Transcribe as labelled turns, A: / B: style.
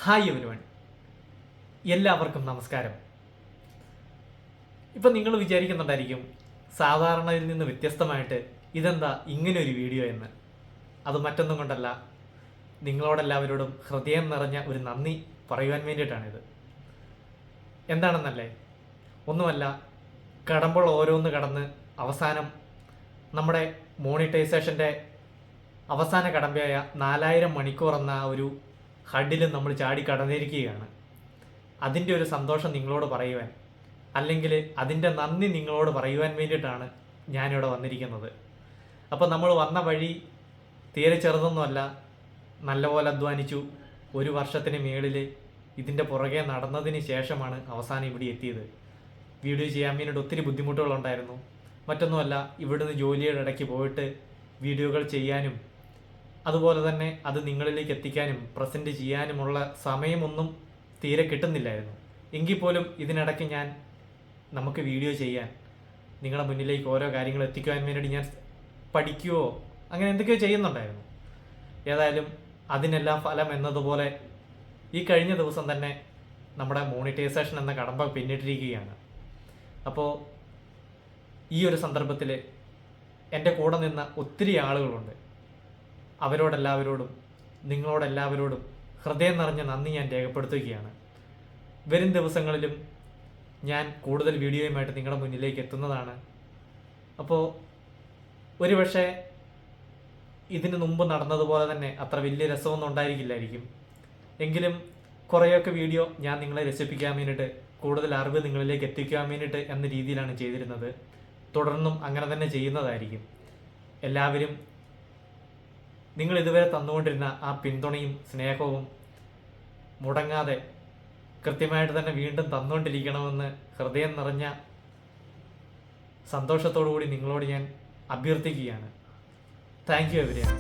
A: Hi everyone, എല്ലാവർക്കും നമസ്കാരം. ഇപ്പം നിങ്ങൾ വിചാരിക്കുന്നുണ്ടായിരിക്കും സാധാരണയിൽ നിന്ന് വ്യത്യസ്തമായിട്ട് ഇതെന്താ ഇങ്ങനൊരു വീഡിയോ എന്ന്. അത് മറ്റൊന്നും കൊണ്ടല്ല, നിങ്ങളോടെല്ലാവരോടും ഹൃദയം നിറഞ്ഞ ഒരു നന്ദി പറയുവാൻ വേണ്ടിയിട്ടാണിത്. എന്താണെന്നല്ലേ, ഒന്നുമല്ല, കടമ്പൾ ഓരോന്ന് കടന്ന് അവസാനം നമ്മുടെ മോണിറ്റൈസേഷൻ്റെ അവസാന കടമ്പയായ 4000 മണിക്കൂർ എന്ന ആ ഒരു ഹഡിലും നമ്മൾ ചാടി കടന്നിരിക്കുകയാണ്. അതിൻ്റെ ഒരു സന്തോഷം നിങ്ങളോട് പറയുവാൻ, അല്ലെങ്കിൽ അതിൻ്റെ നന്ദി നിങ്ങളോട് പറയുവാൻ വേണ്ടിയിട്ടാണ് ഞാനിവിടെ വന്നിരിക്കുന്നത്. അപ്പോൾ നമ്മൾ വന്ന വഴി തീരെ ചെറുതൊന്നുമല്ല, നല്ലപോലെ അധ്വാനിച്ചു. 1 വർഷത്തിന് മേളിൽ ഇതിൻ്റെ പുറകെ നടന്നതിന് ശേഷമാണ് അവസാനം ഇവിടെ എത്തിയത്. വീഡിയോ ചെയ്യാൻ വേണ്ടിയിട്ട് ഒത്തിരി ബുദ്ധിമുട്ടുകളുണ്ടായിരുന്നു. മറ്റൊന്നുമല്ല, ഇവിടുന്ന് ജോലിയുടെ ഇടയ്ക്ക് പോയിട്ട് വീഡിയോകൾ ചെയ്യാനും അതുപോലെ തന്നെ അത് നിങ്ങളിലേക്ക് എത്തിക്കാനും പ്രസൻറ്റ് ചെയ്യാനുമുള്ള സമയമൊന്നും തീരെ കിട്ടുന്നില്ലായിരുന്നു. എങ്കിൽ പോലും ഇതിനിടയ്ക്ക് നമുക്ക് വീഡിയോ ചെയ്യാൻ, നിങ്ങളുടെ മുന്നിലേക്ക് ഓരോ കാര്യങ്ങൾ എത്തിക്കുവാൻ വേണ്ടിയിട്ട് ഞാൻ പഠിക്കുകയോ അങ്ങനെ എന്തൊക്കെയോ ചെയ്യുന്നുണ്ടായിരുന്നു. ഏതായാലും അതിനെല്ലാം ഫലം എന്നതുപോലെ ഈ കഴിഞ്ഞ ദിവസം തന്നെ നമ്മുടെ മോണിറ്റൈസേഷൻ എന്ന കടമ്പ പിന്നിട്ടിരിക്കുകയാണ്. അപ്പോൾ ഈ ഒരു സന്ദർഭത്തിൽ എൻ്റെ കൂടെ നിന്ന ഒത്തിരി ആളുകളുണ്ട്. അവരോടെല്ലാവരോടും നിങ്ങളോടെല്ലാവരോടും ഹൃദയം നിറഞ്ഞ നന്ദി ഞാൻ രേഖപ്പെടുത്തുകയാണ്. വരും ദിവസങ്ങളിലും ഞാൻ കൂടുതൽ വീഡിയോയുമായിട്ട് നിങ്ങളുടെ മുന്നിലേക്ക് എത്തുന്നതാണ്. അപ്പോൾ ഒരുപക്ഷെ ഇതിന് മുമ്പ് നടന്നതുപോലെ തന്നെ അത്ര വലിയ രസമൊന്നും ഉണ്ടായിരിക്കില്ലായിരിക്കും. എങ്കിലും കുറേയൊക്കെ വീഡിയോ ഞാൻ നിങ്ങളെ രസിപ്പിക്കാൻ വേണ്ടിയിട്ട്, കൂടുതൽ അറിവ് നിങ്ങളിലേക്ക് എത്തിക്കാൻ വേണ്ടിയിട്ട് എന്ന രീതിയിലാണ് ചെയ്തിരുന്നത്. തുടർന്നും അങ്ങനെ തന്നെ ചെയ്യുന്നതായിരിക്കും. എല്ലാവരും നിങ്ങൾ ഇതുവരെ തന്നുകൊണ്ടിരുന്ന ആ പിന്തുണയും സ്നേഹവും മുടങ്ങാതെ കൃത്യമായിട്ട് തന്നെ വീണ്ടും തന്നുകൊണ്ടിരിക്കണമെന്ന് ഹൃദയം നിറഞ്ഞ സന്തോഷത്തോടു കൂടി നിങ്ങളോട് ഞാൻ അഭ്യർത്ഥിക്കുകയാണ്. Thank you everyone.